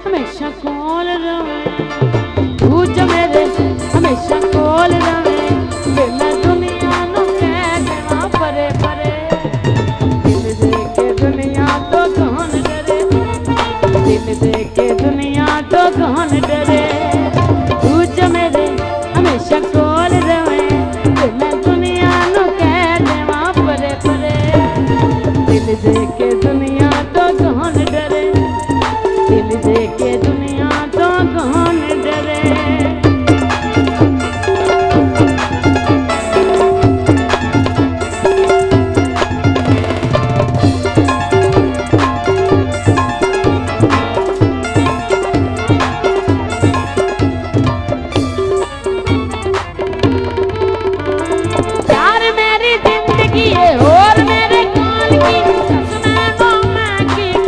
हमेशा कोल रवे, तू जो मेरे हमेशा कोल रवे, फिर मैं दुनिया नू कह देवा परे परे। दिल दे के दुनिया तो कौन डरे, दिल दे के दुनिया तो कौन डरे। तू जो मेरे हमेशा कोल रवे, फिर मैं दुनिया नू कह देवा परे परे। दिल दे के दुनिया तो कौन डरे, दिल दे के दुनिया तो कौन डरे। प्यार मेरी जिंदगी है और मेरे काल की, मैं तो मैं की करूं।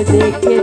देखे